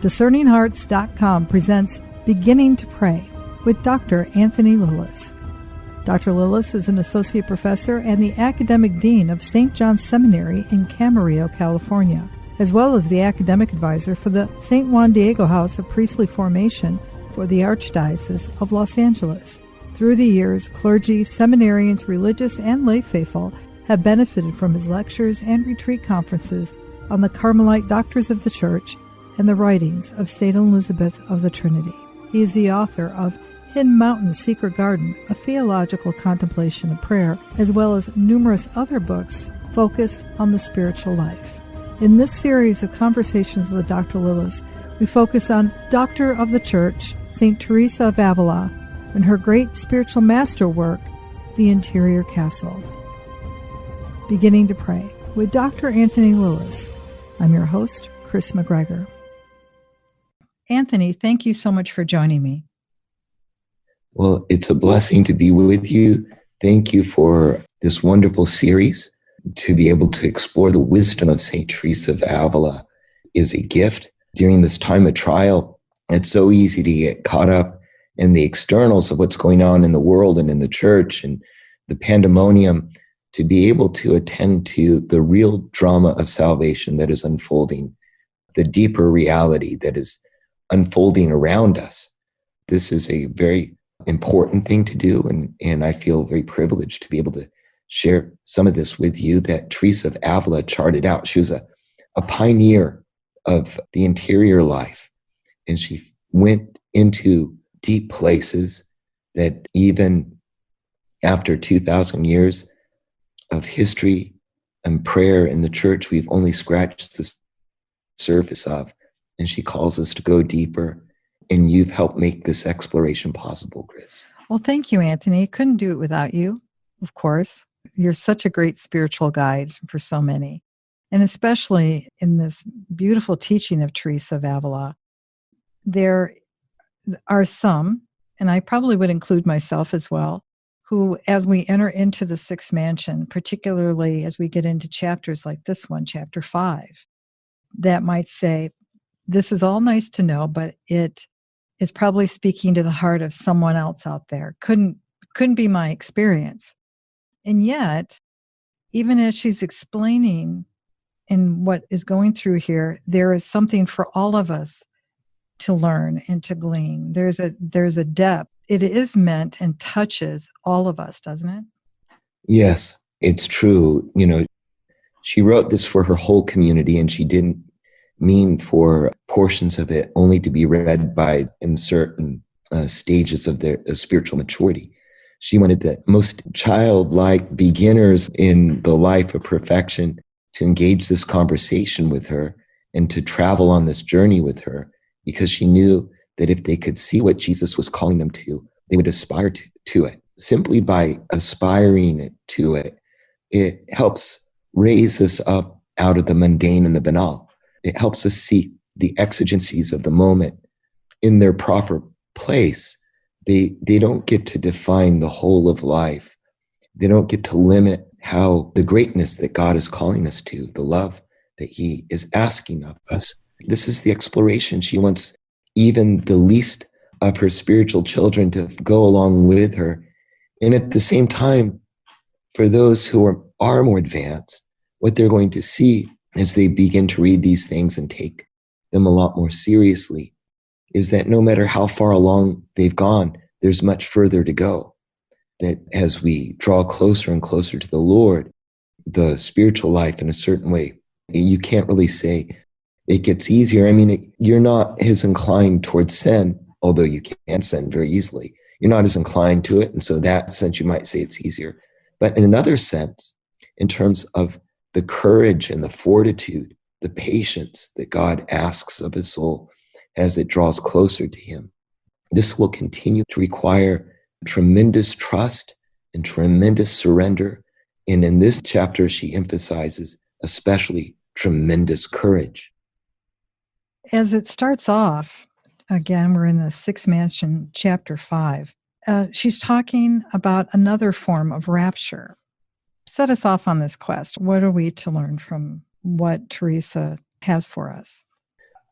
DiscerningHearts.com presents Beginning to Pray with Dr. Anthony Lilles. Dr. Lilles is an associate professor and the academic dean of St. John's Seminary in Camarillo, California, as well as the academic advisor for the St. Juan Diego House of Priestly Formation for the Archdiocese of Los Angeles. Through the years, clergy, seminarians, religious, and lay faithful have benefited from his lectures and retreat conferences on the Carmelite doctrines of the Church and the writings of St. Elizabeth of the Trinity. He is the author of Hidden Mountain's Secret Garden, a theological contemplation of prayer, as well as numerous other books focused on the spiritual life. In this series of conversations with Dr. Lilles, we focus on Doctor of the Church, St. Teresa of Avila, and her great spiritual masterwork, The Interior Castle. Beginning to Pray with Dr. Anthony Lilles. I'm your host, Chris McGregor. Anthony, thank you so much for joining me. Well, it's a blessing to be with you. Thank you for this wonderful series. To be able to explore the wisdom of St. Teresa of Avila is a gift. During this time of trial, it's so easy to get caught up in the externals of what's going on in the world and in the church and the pandemonium, to be able to attend to the real drama of salvation that is unfolding, the deeper reality that is unfolding around us. This is a very important thing to do, and I feel very privileged to be able to share some of this with you that Teresa of Avila charted out. She was a pioneer of the interior life, and she went into deep places that even after 2,000 years of history and prayer in the church, we've only scratched the surface of. And she calls us to go deeper. And you've helped make this exploration possible, Chris. Well, thank you, Anthony. Couldn't do it without you, of course. You're such a great spiritual guide for so many. And especially in this beautiful teaching of Teresa of Avila, there are some, and I probably would include myself as well, who, as we enter into the sixth mansion, particularly as we get into chapters like this one, chapter 5, that might say, this is all nice to know, but it is probably speaking to the heart of someone else out there. Couldn't be my experience. And yet, even as she's explaining in what is going through here, there is something for all of us to learn and to glean. There's a depth. It is meant and touches all of us, doesn't it? Yes, it's true. She wrote this for her whole community, and she didn't mean for portions of it only to be read by in certain stages of their spiritual maturity. She wanted the most childlike beginners in the life of perfection to engage this conversation with her and to travel on this journey with her, because she knew that if they could see what Jesus was calling them to, they would aspire to it. Simply by aspiring to it, it helps raise us up out of the mundane and the banal. It helps us see the exigencies of the moment in their proper place. They don't get to define the whole of life. They don't get to limit how the greatness that God is calling us to, the love that He is asking of us. This is the exploration. She wants even the least of her spiritual children to go along with her. And at the same time, for those who are more advanced, what they're going to see as they begin to read these things and take them a lot more seriously is that no matter how far along they've gone, there's much further to go. That as we draw closer and closer to the Lord, the spiritual life in a certain way, you can't really say it gets easier. I mean, you're not as inclined towards sin, although you can sin very easily. You're not as inclined to it. And so that sense, you might say it's easier. But in another sense, in terms of the courage and the fortitude, the patience that God asks of His soul as it draws closer to Him, this will continue to require tremendous trust and tremendous surrender. And in this chapter, she emphasizes especially tremendous courage. As it starts off, again, we're in the sixth mansion, chapter 5. She's talking about another form of rapture. Set us off on this quest. What are we to learn from what Teresa has for us?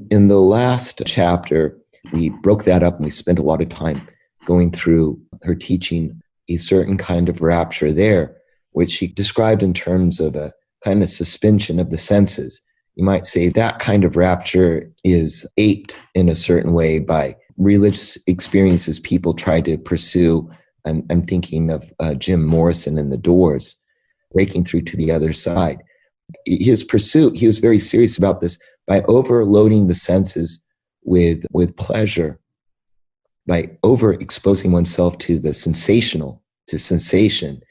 In the last chapter, we broke that up and we spent a lot of time going through her teaching a certain kind of rapture there, which she described in terms of a kind of suspension of the senses. You might say that kind of rapture is aped in a certain way by religious experiences people try to pursue. I'm thinking of Jim Morrison and the Doors, breaking through to the other side. His pursuit, he was very serious about this, by overloading the senses with pleasure, by overexposing oneself to the sensational, to sensation,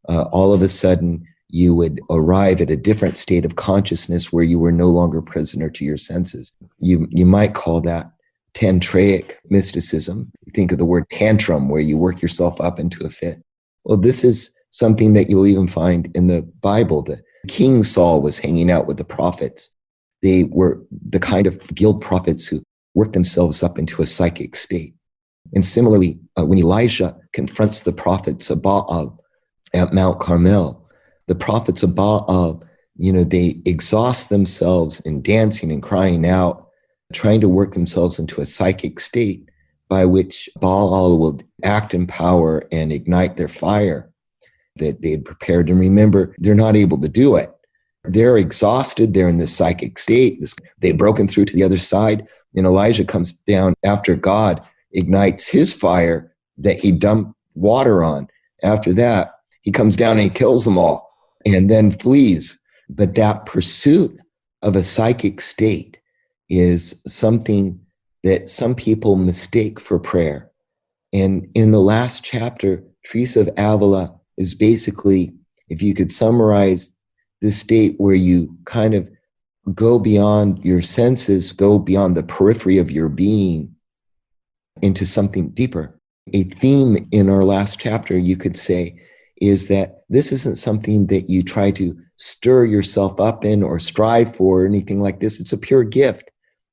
all of a sudden you would arrive at a different state of consciousness where you were no longer prisoner to your senses. You might call that tantraic mysticism. You think of the word tantrum, where you work yourself up into a fit. Well, this is something that you'll even find in the Bible. The King Saul was hanging out with the prophets. They were the kind of guild prophets who worked themselves up into a psychic state. And similarly, when Elijah confronts the prophets of Baal at Mount Carmel, the prophets of Baal, they exhaust themselves in dancing and crying out, trying to work themselves into a psychic state by which Baal will act in power and ignite their fire that they had prepared. And remember, they're not able to do it. They're exhausted. They're in this psychic state. They've broken through to the other side. And Elijah comes down after God ignites his fire that he dumped water on. After that, he comes down and he kills them all and then flees. But that pursuit of a psychic state is something that some people mistake for prayer. And in the last chapter, Teresa of Avila is basically, if you could summarize this state where you kind of go beyond your senses, go beyond the periphery of your being into something deeper. A theme in our last chapter, you could say, is that this isn't something that you try to stir yourself up in or strive for or anything like this. It's a pure gift.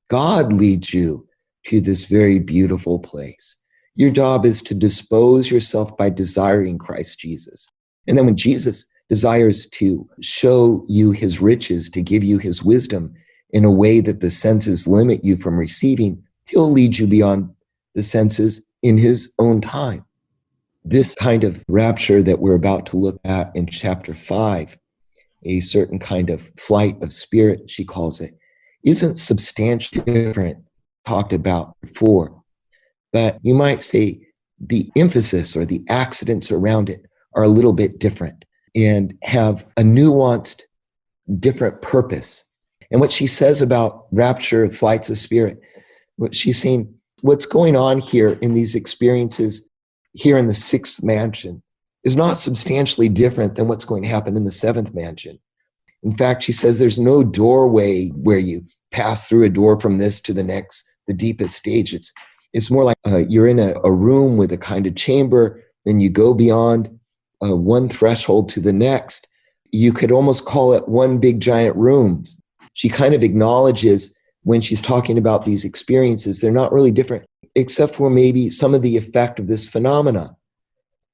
God leads you to this very beautiful place. Your job is to dispose yourself by desiring Christ Jesus. And then when Jesus desires to show you his riches, to give you his wisdom in a way that the senses limit you from receiving, he'll lead you beyond the senses in his own time. This kind of rapture that we're about to look at in chapter 5, a certain kind of flight of spirit, she calls it, isn't substantially different talked about before. But you might say the emphasis or the accidents around it are a little bit different and have a nuanced, different purpose. And what she says about rapture, flights of spirit, what she's saying, what's going on here in these experiences here in the 6th mansion is not substantially different than what's going to happen in the 7th mansion. In fact, she says there's no doorway where you pass through a door from this to the next, the deepest stage. It's more like you're in a room with a kind of chamber, and you go beyond one threshold to the next. You could almost call it one big giant room. She kind of acknowledges when she's talking about these experiences, they're not really different, except for maybe some of the effect of this phenomena.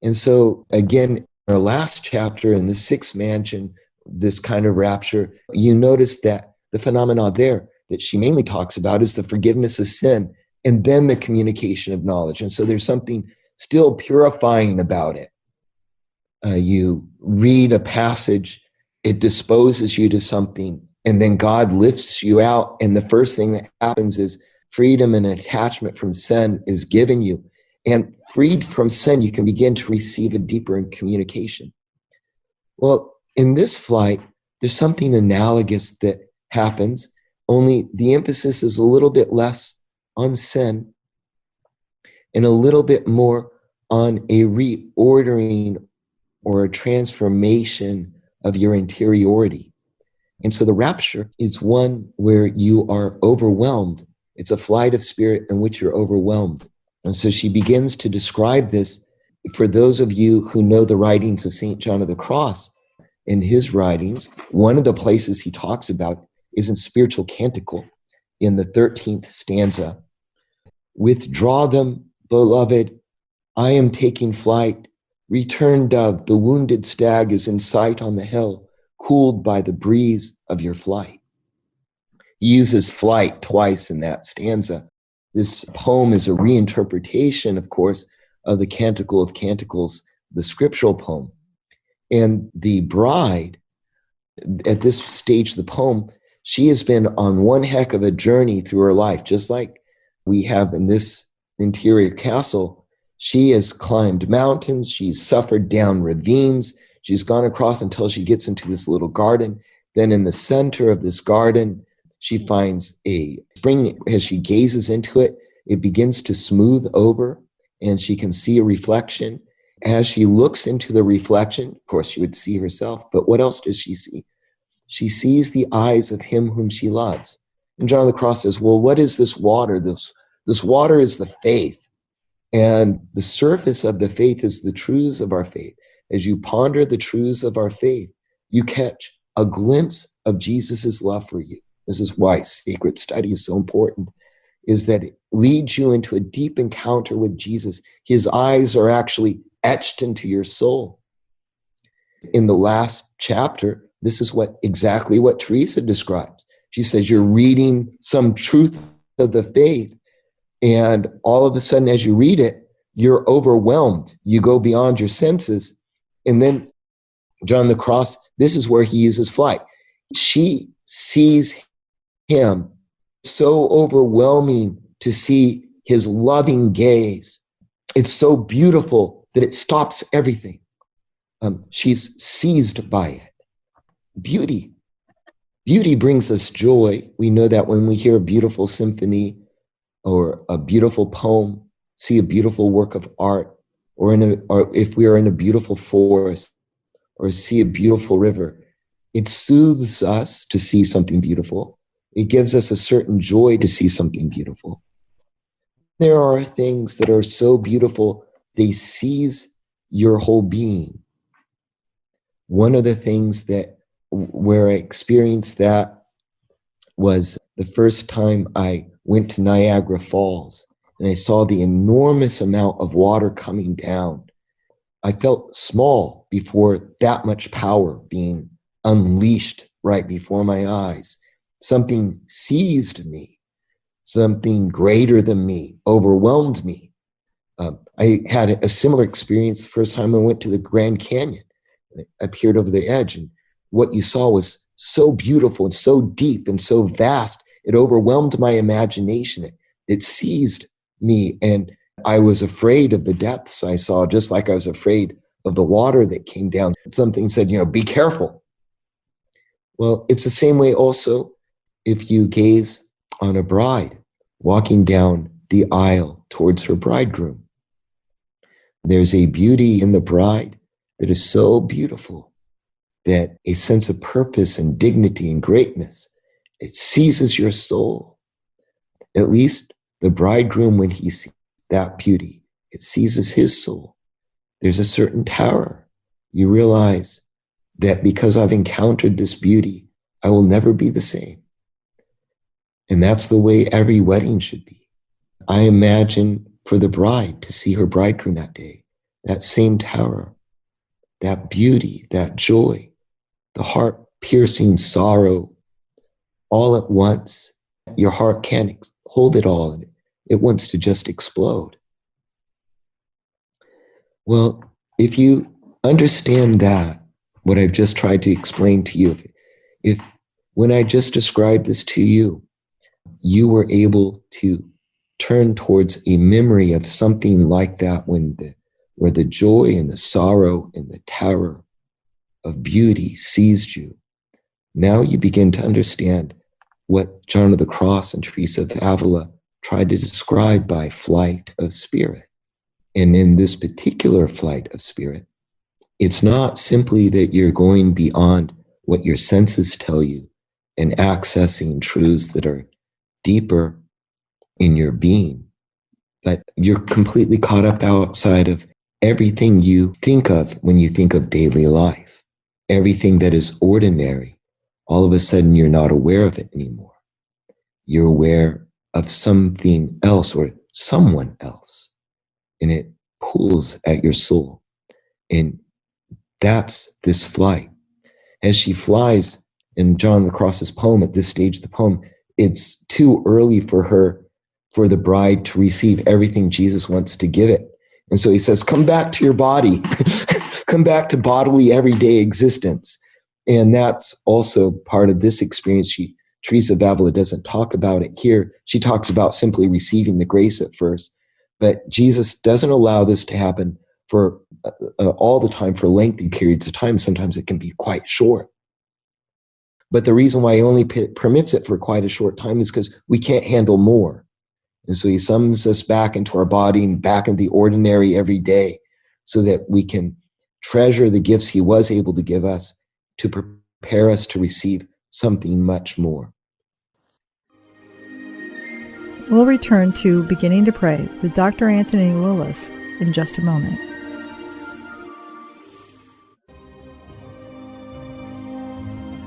And so again, our last chapter in the 6th mansion, this kind of rapture, you notice that the phenomena there that she mainly talks about is the forgiveness of sin and then the communication of knowledge. And so there's something still purifying about it. You read a passage, it disposes you to something, and then God lifts you out. And the first thing that happens is freedom and attachment from sin is given you. And freed from sin, you can begin to receive a deeper communication. Well, in this flight, there's something analogous that happens, only the emphasis is a little bit less on sin and a little bit more on a reordering or a transformation of your interiority. And so the rapture is one where you are overwhelmed. It's a flight of spirit in which you're overwhelmed. And so she begins to describe this. For those of you who know the writings of St. John of the Cross, in his writings, one of the places he talks about is in Spiritual Canticle in the 13th stanza. Withdraw them, beloved, I am taking flight. Return, dove, the wounded stag is in sight on the hill, cooled by the breeze of your flight. He uses flight twice in that stanza. This poem is a reinterpretation, of course, of the Canticle of Canticles, the scriptural poem. And the bride, at this stage of the poem, she has been on one heck of a journey through her life, just like we have in this interior castle. She has climbed mountains. She's suffered down ravines. She's gone across until she gets into this little garden. Then in the center of this garden, she finds a spring. As she gazes into it, it begins to smooth over and she can see a reflection. As she looks into the reflection, of course, she would see herself, but what else does she see? She sees the eyes of him whom she loves. And John of the Cross says, well, what is this water? This water is the faith. And the surface of the faith is the truths of our faith. As you ponder the truths of our faith, you catch a glimpse of Jesus's love for you. This is why sacred study is so important, is that it leads you into a deep encounter with Jesus. His eyes are actually etched into your soul. In the last chapter, this is exactly what Teresa describes. She says, you're reading some truth of the faith, and all of a sudden, as you read it, you're overwhelmed. You go beyond your senses. And then John of the Cross, this is where he uses flight. She sees him, so overwhelming to see his loving gaze. It's so beautiful that it stops everything. She's seized by it. Beauty brings us joy. We know that when we hear a beautiful symphony or a beautiful poem, see a beautiful work of art, or if we are in a beautiful forest or see a beautiful river, it soothes us to see something beautiful. It gives us a certain joy to see something beautiful. There are things that are so beautiful, they seize your whole being. One of the things where I experienced that was the first time I went to Niagara Falls and I saw the enormous amount of water coming down. I felt small before that much power being unleashed right before my eyes. Something seized me. Something greater than me overwhelmed me. I had a similar experience the first time I went to the Grand Canyon. I peered over the edge, and what you saw was so beautiful and so deep and so vast. It overwhelmed my imagination. It seized me, and I was afraid of the depths I saw, just like I was afraid of the water that came down. Something said, be careful. Well, it's the same way also if you gaze on a bride walking down the aisle towards her bridegroom. There's a beauty in the bride that is so beautiful that a sense of purpose and dignity and greatness, it seizes your soul. At least the bridegroom, when he sees that beauty, it seizes his soul. There's a certain terror. You realize that because I've encountered this beauty, I will never be the same. And that's the way every wedding should be. I imagine for the bride to see her bridegroom that day, that same terror, that beauty, that joy, the heart-piercing sorrow, all at once. Your heart can't hold it all, and it wants to just explode. Well, if you understand that, what I've just tried to explain to you, if when I just described this to you, you were able to turn towards a memory of something like that where the joy and the sorrow and the terror of beauty seized you. Now you begin to understand what John of the Cross and Teresa of Avila tried to describe by flight of spirit. And in this particular flight of spirit, it's not simply that you're going beyond what your senses tell you and accessing truths that are deeper in your being, but you're completely caught up outside of everything you think of when you think of daily life. Everything that is ordinary, all of a sudden you're not aware of it anymore. You're aware of something else or someone else, and it pulls at your soul. And that's this flight. As she flies in John of the Cross's poem, at this stage of the poem, it's too early for the bride to receive everything Jesus wants to give it. And so he says, come back to your body, come back to bodily everyday existence. And that's also part of this experience. Teresa of Avila doesn't talk about it here. She talks about simply receiving the grace at first, but Jesus doesn't allow this to happen for all the time, for lengthy periods of time. Sometimes it can be quite short. But the reason why he only permits it for quite a short time is because we can't handle more. And so he summons us back into our body and back into the ordinary every day so that we can treasure the gifts he was able to give us to prepare us to receive something much more. We'll return to Beginning to Pray with Dr. Anthony Lilles in just a moment.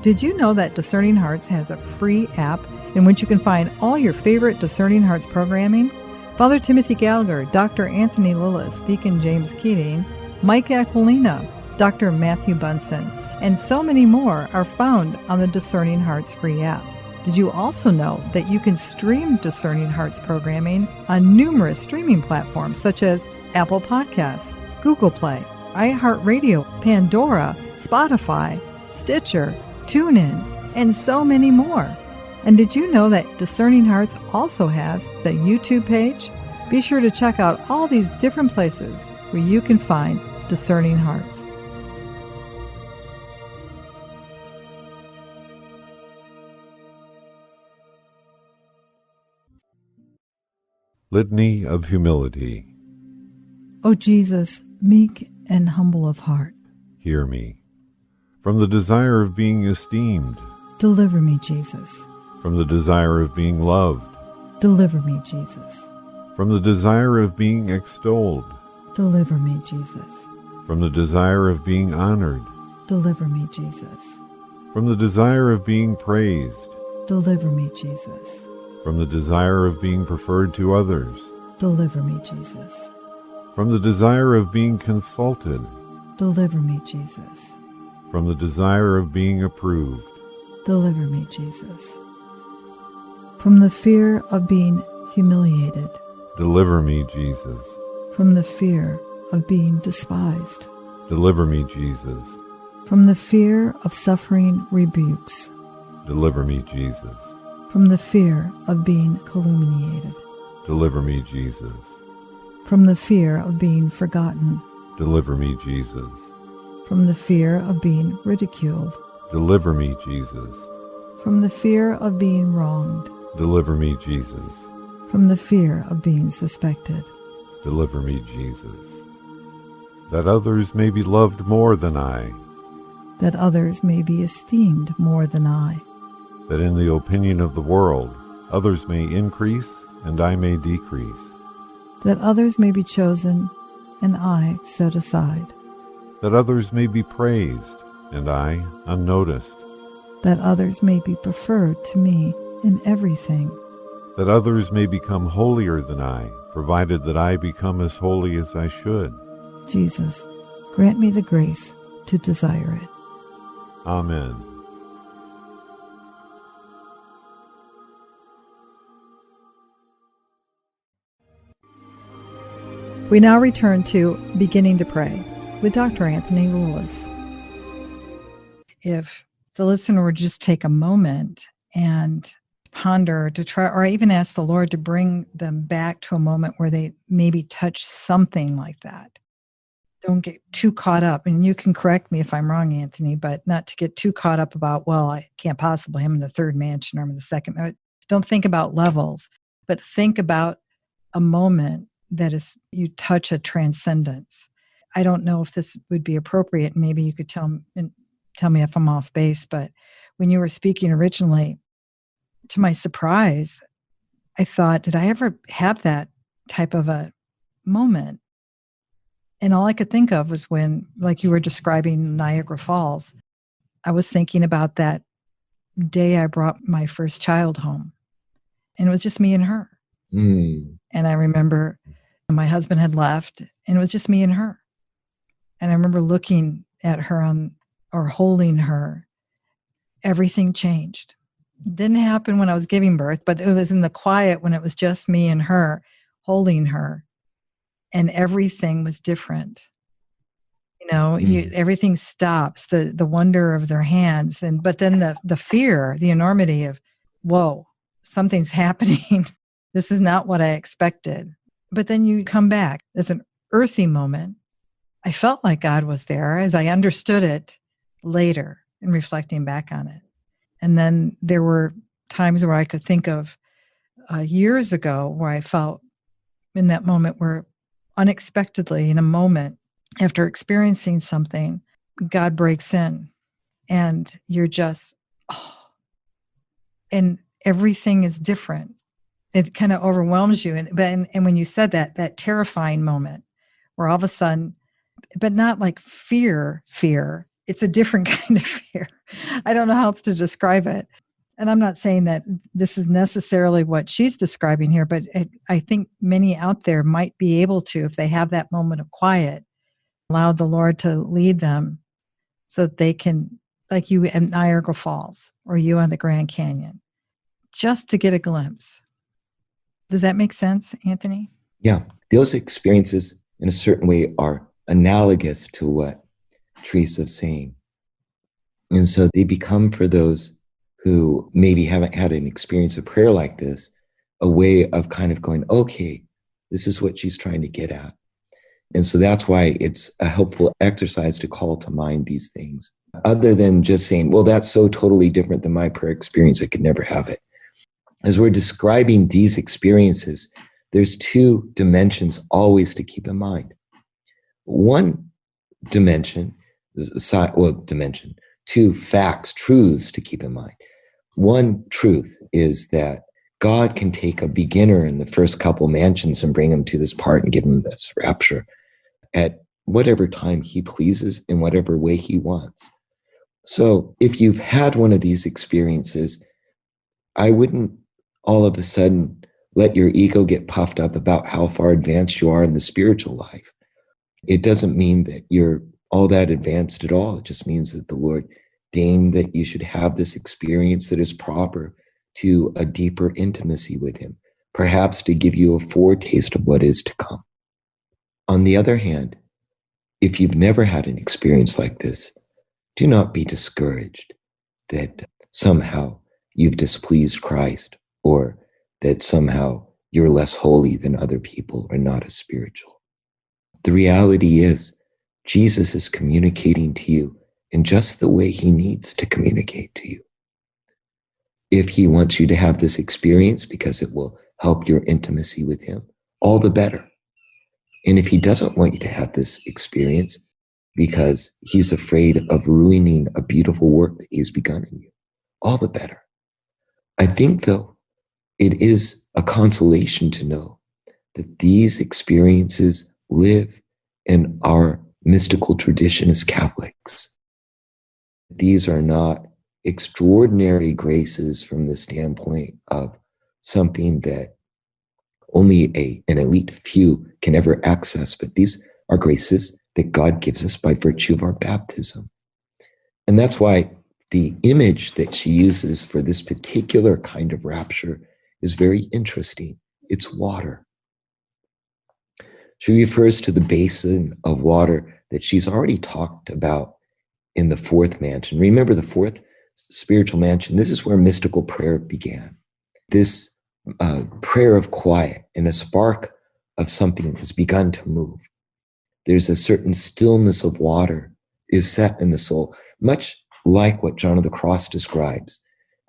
Did you know that Discerning Hearts has a free app in which you can find all your favorite Discerning Hearts programming? Father Timothy Gallagher, Dr. Anthony Lilles, Deacon James Keating, Mike Aquilina, Dr. Matthew Bunson, and so many more are found on the Discerning Hearts free app. Did you also know that you can stream Discerning Hearts programming on numerous streaming platforms such as Apple Podcasts, Google Play, iHeartRadio, Pandora, Spotify, Stitcher, TuneIn, and so many more? And did you know that Discerning Hearts also has the YouTube page? Be sure to check out all these different places where you can find Discerning Hearts. Litany of Humility. O Jesus, meek and humble of heart, Hear me. From the desire of being esteemed, deliver me, Jesus. from the desire of being loved, Deliver me, Jesus. from the desire of being extolled, Deliver me, Jesus. from the desire of being honored, Deliver me, Jesus. from the desire of being praised, Deliver me, Jesus. from the desire of being preferred to others, Deliver me, Jesus. from the desire of being consulted, Deliver me, Jesus. from the desire of being approved, Deliver me, Jesus. From the fear of being humiliated, deliver me, Jesus. from the fear of being despised, Deliver me, Jesus. from the fear of suffering rebukes, Deliver me, Jesus. from the fear of being calumniated, Deliver me, Jesus. from the fear of being forgotten, Deliver me, Jesus. from the fear of being ridiculed, Deliver me, Jesus. from the fear of being wronged, Deliver me, Jesus. from the fear of being suspected, Deliver me, Jesus. That others may be loved more than I, that others may be esteemed more than I, that in the opinion of the world others may increase and I may decrease, that others may be chosen and I set aside, that others may be praised and I unnoticed, that others may be preferred to me in everything, that others may become holier than I, provided that I become as holy as I should. Jesus, grant me the grace to desire it. Amen. We now return to Beginning to Pray with Dr. Anthony Lilles. If the listener would just take a moment and ponder to try, or even ask the Lord to bring them back to a moment where they maybe touch something like that. Don't get too caught up. And you can correct me if I'm wrong, Anthony, but not to get too caught up about, well, I can't possibly, I'm in the third mansion or I'm in the second. Don't think about levels, but think about a moment that is, you touch a transcendence. I don't know if this would be appropriate. Maybe you could tell me if I'm off base, but when you were speaking originally, to my surprise, I thought, did I ever have that type of a moment? And all I could think of was when, like you were describing Niagara Falls, I was thinking about that day I brought my first child home. And it was just me and her. Mm. And I remember my husband had left, and it was just me and her. And I remember looking at her or holding her. Everything changed. Didn't happen when I was giving birth, but it was in the quiet when it was just me and her holding her, and everything was different. Everything stops, the wonder of their hands, but then the fear, the enormity of, whoa, something's happening. This is not what I expected. But then you come back. It's an earthy moment. I felt like God was there as I understood it later and reflecting back on it. And then there were times where I could think of years ago where I felt in that moment where unexpectedly in a moment after experiencing something, God breaks in and you're just, and everything is different. It kind of overwhelms you. And when you said that terrifying moment where all of a sudden, but not like fear, it's a different kind of fear. I don't know how else to describe it. And I'm not saying that this is necessarily what she's describing here, but I think many out there might be able to, if they have that moment of quiet, allow the Lord to lead them so that they can, like you at Niagara Falls or you on the Grand Canyon, just to get a glimpse. Does that make sense, Anthony? Yeah. Those experiences in a certain way are analogous to what Teresa's saying. And so they become, for those who maybe haven't had an experience of prayer like this, a way of kind of going, okay, this is what she's trying to get at. And so that's why it's a helpful exercise to call to mind these things, other than just saying, well, that's so totally different than my prayer experience, I could never have it. As we're describing these experiences, there's two dimensions always to keep in mind. One dimension, two facts, truths to keep in mind. One truth is that God can take a beginner in the first couple mansions and bring him to this part and give him this rapture at whatever time he pleases in whatever way he wants. So if you've had one of these experiences, I wouldn't all of a sudden let your ego get puffed up about how far advanced you are in the spiritual life. It doesn't mean that you're all that advanced at all. It just means that the Lord deigned that you should have this experience that is proper to a deeper intimacy with him, perhaps to give you a foretaste of what is to come. On the other hand, if you've never had an experience like this, do not be discouraged that somehow you've displeased Christ or that somehow you're less holy than other people or not as spiritual. The reality is Jesus is communicating to you in just the way he needs to communicate to you. If he wants you to have this experience because it will help your intimacy with him, all the better. And if he doesn't want you to have this experience because he's afraid of ruining a beautiful work that he's begun in you, all the better. I think, though, it is a consolation to know that these experiences live in our mystical tradition as Catholics. These are not extraordinary graces from the standpoint of something that only an elite few can ever access, but these are graces that God gives us by virtue of our baptism. And that's why the image that she uses for this particular kind of rapture is very interesting. It's water. She refers to the basin of water that she's already talked about in the fourth mansion. Remember the fourth spiritual mansion? This is where mystical prayer began. This prayer of quiet, and a spark of something has begun to move. There's a certain stillness of water is set in the soul, much like what John of the Cross describes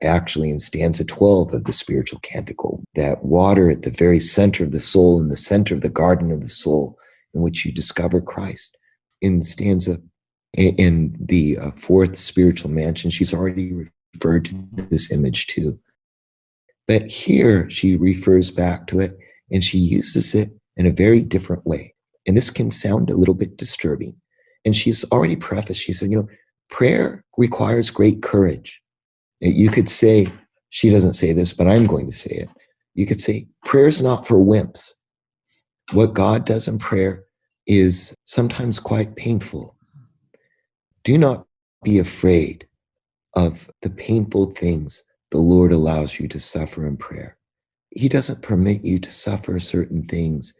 actually in stanza 12 of the spiritual canticle, that water at the very center of the soul, in the center of the garden of the soul, in which you discover Christ. In the fourth spiritual mansion, she's already referred to this image too. But here she refers back to it and she uses it in a very different way. And this can sound a little bit disturbing. And she's already prefaced, she said, prayer requires great courage. You could say, she doesn't say this, but I'm going to say it. You could say, prayer is not for wimps. What God does in prayer is sometimes quite painful. Do not be afraid of the painful things the Lord allows you to suffer in prayer. He doesn't permit you to suffer certain things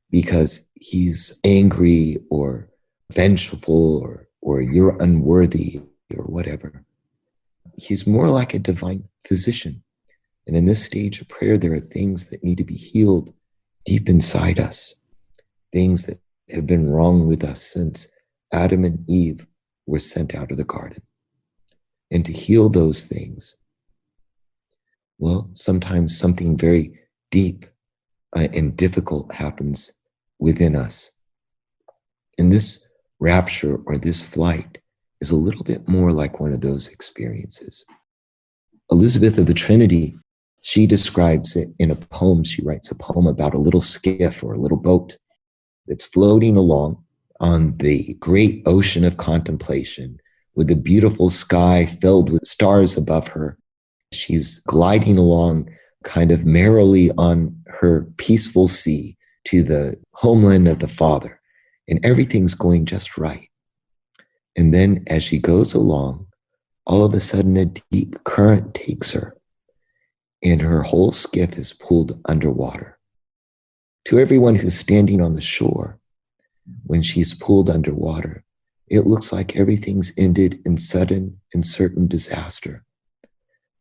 because he's angry or vengeful or you're unworthy or whatever. He's more like a divine physician. And in this stage of prayer, there are things that need to be healed deep inside us, things that have been wrong with us since Adam and Eve were sent out of the garden. And to heal those things, well, sometimes something very deep and difficult happens within us. And this rapture or this flight is a little bit more like one of those experiences. Elizabeth of the Trinity, she describes it in a poem. She writes a poem about a little skiff or a little boat that's floating along on the great ocean of contemplation with a beautiful sky filled with stars above her. She's gliding along kind of merrily on her peaceful sea to the homeland of the Father, and everything's going just right. And then as she goes along, all of a sudden a deep current takes her, and her whole skiff is pulled underwater. To everyone who's standing on the shore, when she's pulled underwater, it looks like everything's ended in sudden and certain disaster.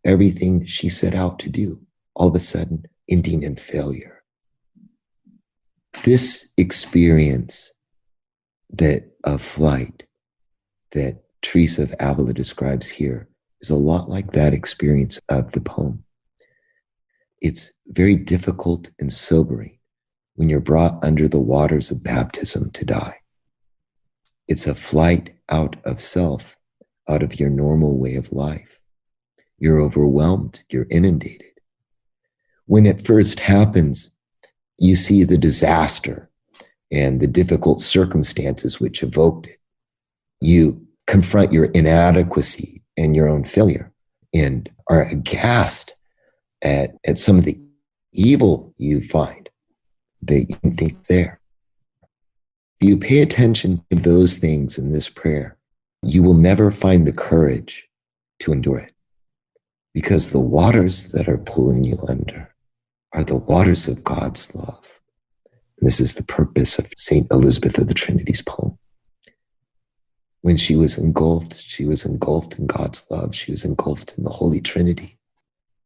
Everything she set out to do, all of a sudden ending in failure. This experience of flight that Teresa of Avila describes here is a lot like that experience of the poem. It's very difficult and sobering when you're brought under the waters of baptism to die. It's a flight out of self, out of your normal way of life. You're overwhelmed, you're inundated. When it first happens, you see the disaster and the difficult circumstances which evoked it. You confront your inadequacy and your own failure and are aghast at some of the evil you find that you can think there. If you pay attention to those things in this prayer, you will never find the courage to endure it, because the waters that are pulling you under are the waters of God's love. And this is the purpose of St. Elizabeth of the Trinity's poem. When she was engulfed in God's love. She was engulfed in the Holy Trinity.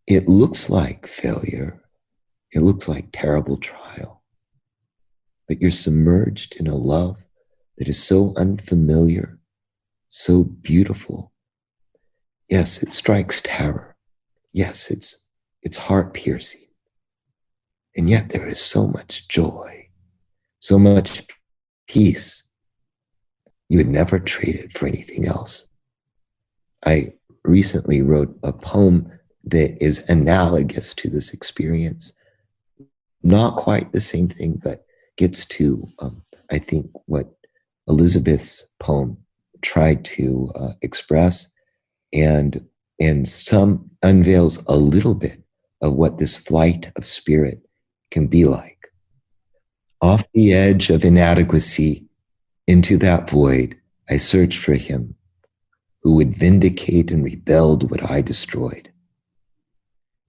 It looks like failure. It looks like terrible trial. But you're submerged in a love that is so unfamiliar, so beautiful. Yes, it strikes terror. Yes, it's heart-piercing. And yet there is so much joy, so much peace. You would never trade it for anything else. I recently wrote a poem that is analogous to this experience. Not quite the same thing, but gets to, I think, what Elizabeth's poem tried to express, and some unveils a little bit of what this flight of spirit can be like. Off the edge of inadequacy, into that void, I searched for him who would vindicate and rebuild what I destroyed.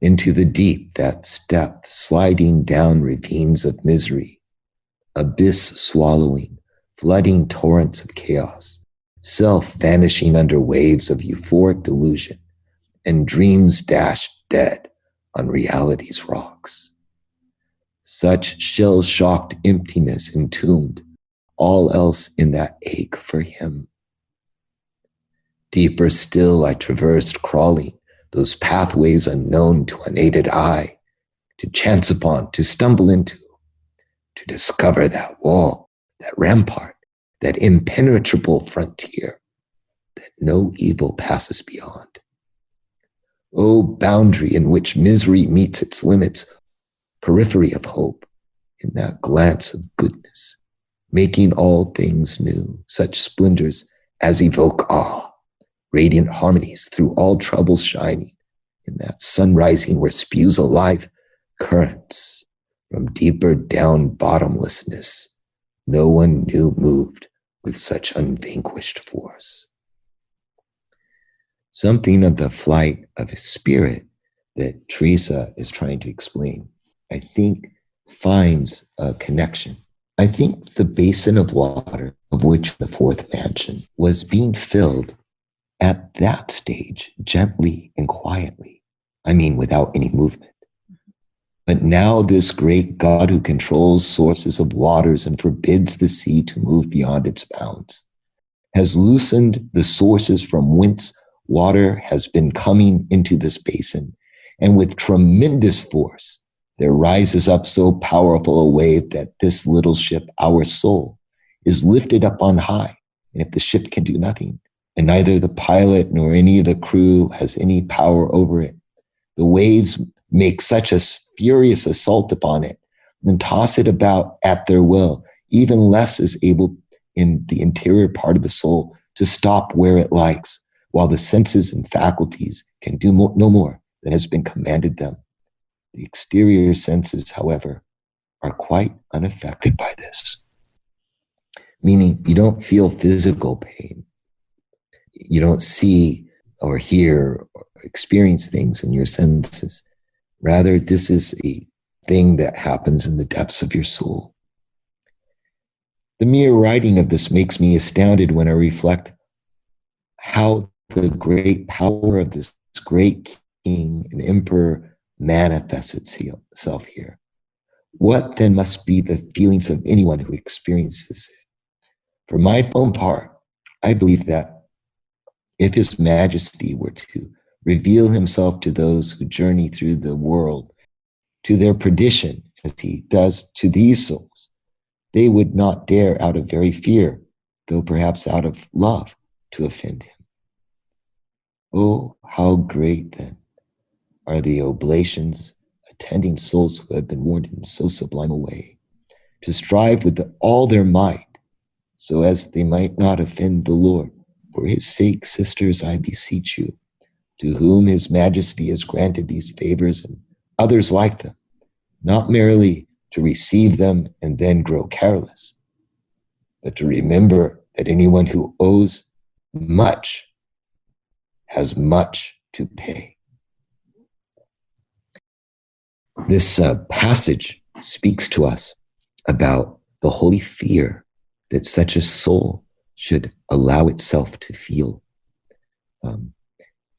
Into the deep that stepped, sliding down ravines of misery, abyss swallowing, flooding torrents of chaos, self vanishing under waves of euphoric delusion, and dreams dashed dead on reality's rocks. Such shell-shocked emptiness entombed all else in that ache for him. Deeper still I traversed, crawling those pathways unknown to unaided eye, to chance upon, to stumble into, to discover that wall, that rampart, that impenetrable frontier that no evil passes beyond. O boundary in which misery meets its limits, periphery of hope, in that glance of goodness, making all things new, such splendors as evoke awe, radiant harmonies through all troubles shining, in that sun rising where spews alive currents from deeper down bottomlessness, no one knew moved with such unvanquished force. Something of the flight of his spirit that Teresa is trying to explain, I think finds a connection. I think the basin of water of which the fourth mansion was being filled at that stage gently and quietly. I mean, without any movement. But now this great God who controls sources of waters and forbids the sea to move beyond its bounds has loosened the sources from whence water has been coming into this basin. And with tremendous force, there rises up so powerful a wave that this little ship, our soul, is lifted up on high. And if the ship can do nothing, and neither the pilot nor any of the crew has any power over it, the waves make such a furious assault upon it and toss it about at their will. Even less is able in the interior part of the soul to stop where it likes, while the senses and faculties can do no more than has been commanded them. The exterior senses, however, are quite unaffected by this, meaning you don't feel physical pain. You don't see or hear or experience things in your senses. Rather, this is a thing that happens in the depths of your soul. The mere writing of this makes me astounded when I reflect how the great power of this great king and emperor manifests itself here. What then must be the feelings of anyone who experiences it? For my own part, I believe that if His Majesty were to reveal Himself to those who journey through the world to their perdition, as He does to these souls, they would not dare out of very fear, though perhaps out of love, to offend Him. Oh, how great then are the oblations attending souls who have been warned in so sublime a way, to strive with all their might, so as they might not offend the Lord. For His sake, sisters, I beseech you, to whom His Majesty has granted these favors and others like them, not merely to receive them and then grow careless, but to remember that anyone who owes much has much to pay. This passage speaks to us about the holy fear that such a soul should allow itself to feel.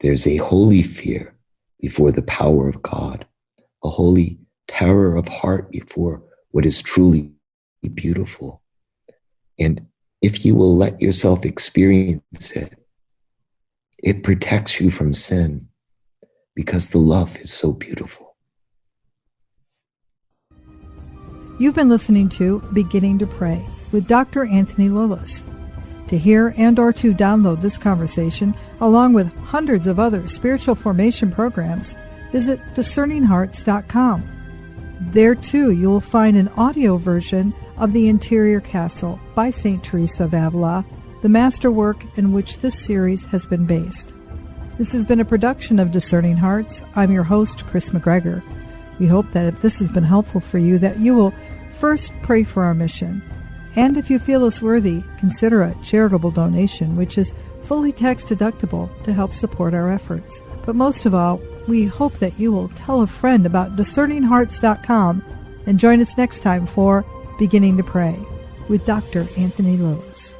There's a holy fear before the power of God, a holy terror of heart before what is truly beautiful. And if you will let yourself experience it, it protects you from sin because the love is so beautiful. You've been listening to Beginning to Pray with Dr. Anthony Lilles. To hear and or to download this conversation, along with hundreds of other spiritual formation programs, visit discerninghearts.com. There, too, you will find an audio version of The Interior Castle by St. Teresa of Avila, the masterwork in which this series has been based. This has been a production of Discerning Hearts. I'm your host, Chris McGregor. We hope that if this has been helpful for you, that you will first pray for our mission. And if you feel us worthy, consider a charitable donation, which is fully tax deductible to help support our efforts. But most of all, we hope that you will tell a friend about discerninghearts.com and join us next time for Beginning to Pray with Dr. Anthony Lilles.